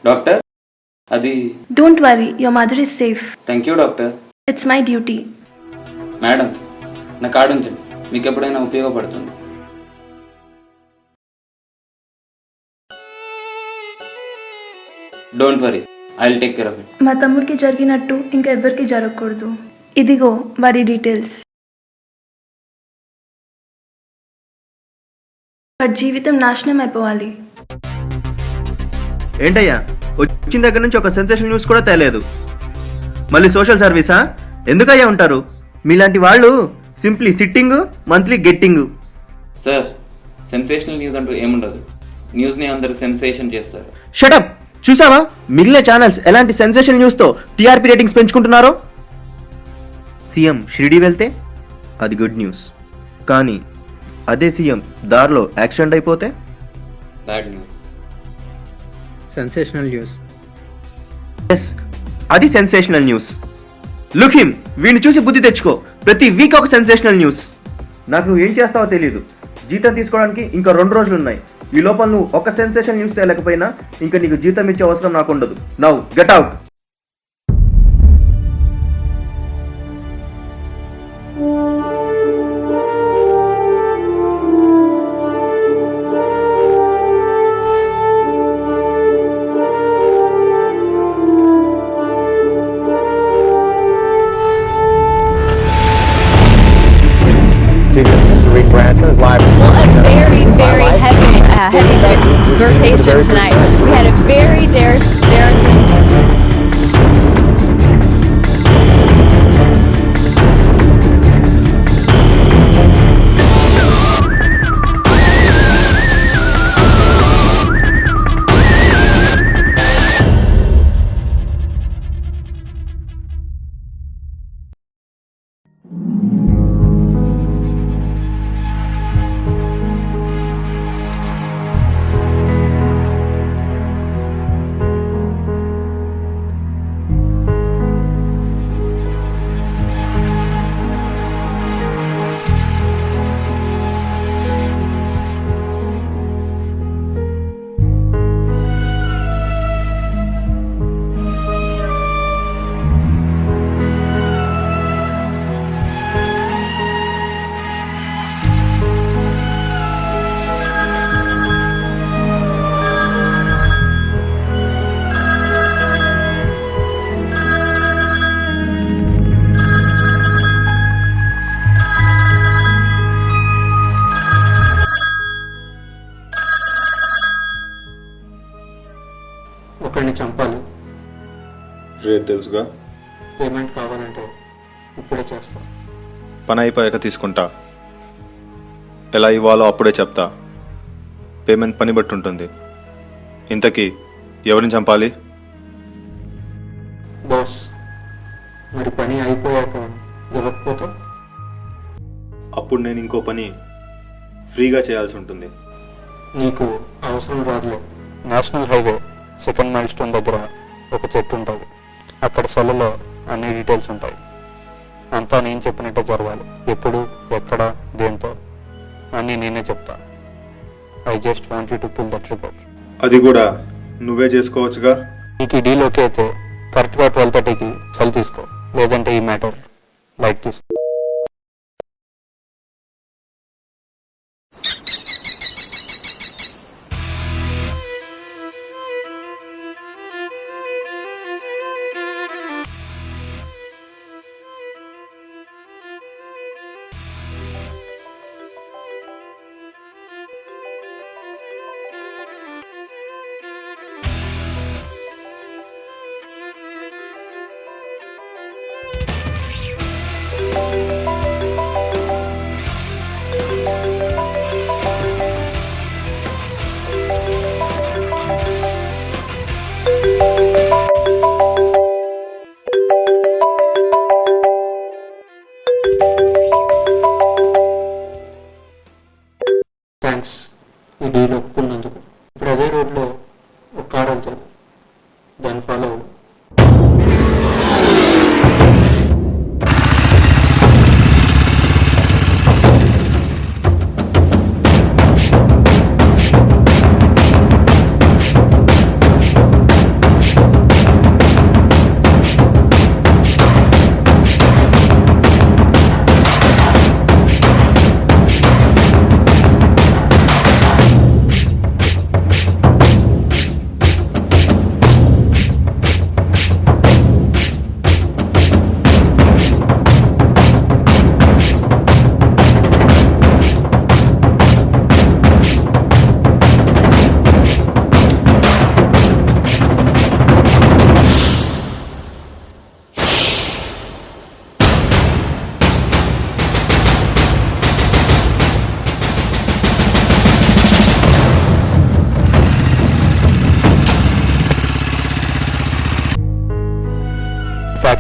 Doctor అది Don't worry, your mother is safe. Thank you doctor. It's my duty. Madam నా card ఉంచండి, మీకు ఎప్పుడైనా ఉపయోగపడుతుంది. Don't worry, I will take care of it. మా తమ్ముడికి జరిగినట్టు ఇంకా ఎవరికి జరగకూడదు. ఇదిగో వారి డీటెయిల్స్. వాడి జీవితం నాశనం అయిపోవాలి. ఏంటయ్యా వచ్చిన దగ్గర నుంచి ఒక సెన్సేషన్ న్యూస్ కూడా తేలేదు. మళ్ళీ సోషల్ సర్వీసా? ఎందుకయ్యా ఉంటారు మీలాంటి వాళ్ళు? Simply sitting, monthly getting. Sir, sensational news అంటూ ఏముండదు. న్యూస్ని అందరూ సెన్సేషన్ చేస్తారు. షటప్! చూసావా మిగిలిన ఛానల్స్ ఎలాంటి సెన్సేషన్ న్యూస్తో టీఆర్పీ రేటింగ్స్ పెంచుకుంటున్నారో? సీఎం షిరిడి వెళ్తే అది గుడ్ న్యూస్, కానీ అదే సీఎం దారిలో యాక్సిడెంట్ అయిపోతే bad news. Sensational news. Yes, అది సెన్సేషనల్ న్యూస్. లుక్ హిమ్, వీడిని చూసి బుద్ధి తెచ్చుకో. ప్రతి వీక్ ఒక సెన్సేషనల్ న్యూస్. నాకు నువ్వు ఏం చేస్తావో తెలియదు. జీతం తీసుకోవడానికి ఇంకా 2 రోజులు ఉన్నాయి. ఈ లోపల నువ్వు ఒక సెన్సేషన్ న్యూస్ తేలేకపోయినా ఇంకా నీకు జీతం ఇచ్చే అవసరం నాకు ఉండదు. Now get out. Rick Branson is live. Well, a very heavy rotation tonight. We had a very daring. ఒకరిని చంపాలి. రేట్ తెలుసుగా. పేమెంట్ కావాలంటే ఇప్పుడే చేస్తా. పని అయిపోయాక తీసుకుంటా. ఎలా ఇవ్వాలో అప్పుడే చెప్తా. పేమెంట్ పని బట్టి ఉంటుంది. ఇంతకీ ఎవరిని చంపాలి? బాస్, మరి పని అయిపోయాక ఇవ్వకపోతే? అప్పుడు నేను ఇంకో పని ఫ్రీగా చేయాల్సి ఉంటుంది. నీకు అవసరం రాదులే. National highway second milestone దగ్గర ఒక చెట్టు ఉంటుంది. అక్కడ సెల్లో అన్ని డీటెయిల్స్ ఉంటాయి. అంతా నేను చెప్పినట్టే జరగాలి. ఎప్పుడు, ఎక్కడ, దేంతో అన్నీ నేనే చెప్తా. I just want you to pull that trigger. అది కూడా నువ్వే చేసుకోవచ్చుగా. నీకు ఈ డీల్ ఓకే అయితే కరెక్ట్గా 12:30కి సెల్ తీసుకో. లేదంటే ఈ మ్యాటర్ లైట్ తీసుకో. థ్యాంక్స్ ఈ డీల్ ఒప్పుకున్నందుకు. ఇప్పుడు అదే రోడ్లో ఒక కార్ వెళ్తుంది, దాన్ని ఫాలో అవ్వు.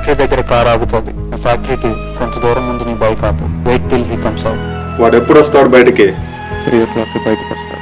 ఫ్యాక్టరీ దగ్గర కార్ ఆగుతుంది. ఆ ఫ్యాక్టరీకి కొంత దూరం ముందు నీ బైక్ ఆపు. Wait till he comes out. వాడు ఎప్పుడు వస్తాడు బయటికి? 3 o'clock బయటకు వస్తాడు.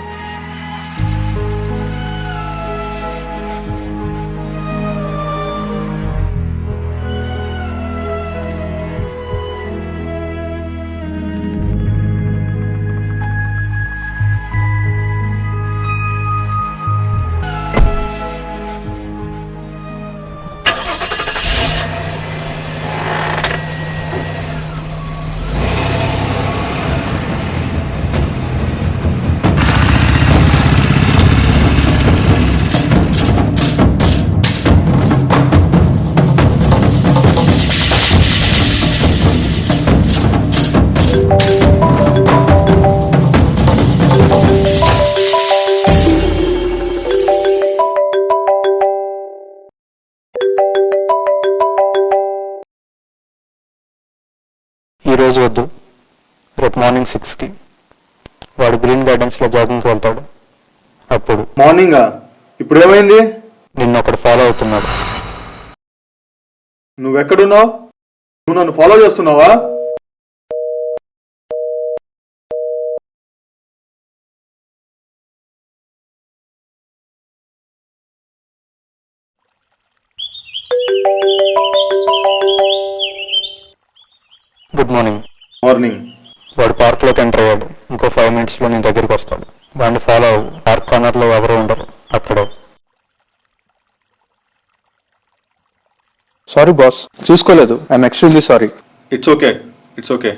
ఈ రోజు వద్దు, రేపు మార్నింగ్ 6కి వాడు గ్రీన్ గార్డెన్స్లో జాగింగ్కి వెళ్తాడు. అప్పుడు మార్నింగా? ఇప్పుడు ఏమైంది? నిన్ను ఒకడు ఫాలో అవుతున్నాడు. నువ్వెక్కడున్నావు? నువ్వు నన్ను ఫాలో చేస్తున్నావా? Good morning. మార్నింగ్. వాడు పార్క్లోకి ఎంటర్ అయ్యాడు. ఇంకో 5 minutesలో నీ దగ్గరికి వస్తాడు. వాడిని ఫాలో అవ్వు. పార్క్ కార్నర్లో ఎవరు ఉండరు, అక్కడే. సారీ బాస్, చూసుకోలేదు. I'm extremely sorry. It's okay, it's okay.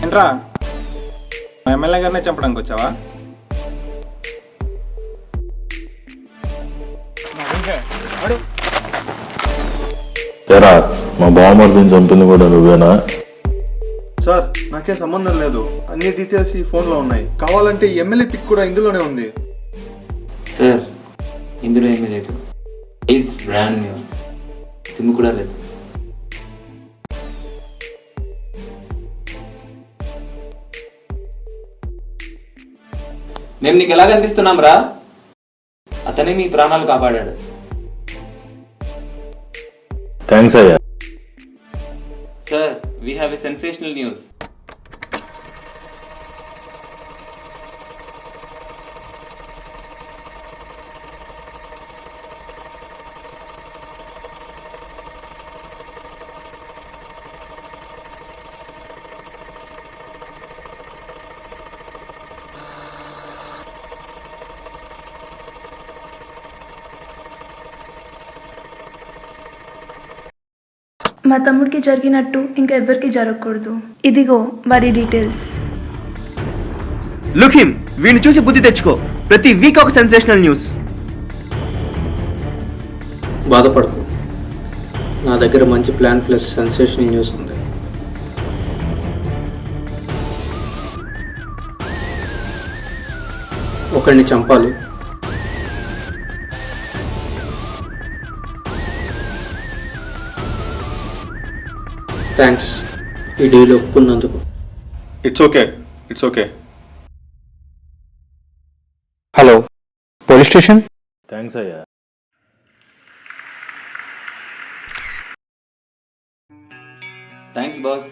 ఏంట్రా, మా ఎమ్మెల్యే గారినే చంపడానికి వచ్చావా? ఎరా, మా బావమర్దిని చంపింది కూడా నువ్వేనా? సార్, నాకే సంబంధం లేదు. అన్ని డీటెయిల్స్ ఈ ఫోన్లో ఉన్నాయి. కావాలంటే ఈ ఎమ్మెల్యే పిక్ కూడా ఇందులోనే ఉంది. సార్, ఇందులో ఏమీ లేదు. It's brand new. సిమ్ కూడా లేదు. మేము నీకు ఎలా కనిపిస్తున్నాం రా? అతనే మీ ప్రాణాలు కాపాడాడు. థ్యాంక్స్ అయ్యా. Sir, we have a sensational news. మా తమ్ముడికి జరిగినట్టు ఇంకా ఎవరికి జరగకూడదు. ఇదిగో వాడి డీటెయిల్స్. లుక్ హిమ్, వీడిని చూసి బుద్ధి తెచ్చుకో. ప్రతి వీక్ ఒక సెన్సేషనల్ న్యూస్. బాధపడకు, నా దగ్గర మంచి ప్లాన్ ప్లస్ సెన్సేషనల్ న్యూస్ ఉంది. ఒకరిని చంపాలి. థ్యాంక్స్ ఈ డీల్ ఒప్పుకున్నందుకు. It's okay, it's okay. Hello, police station. Thanks అయ్యా. Thanks boss.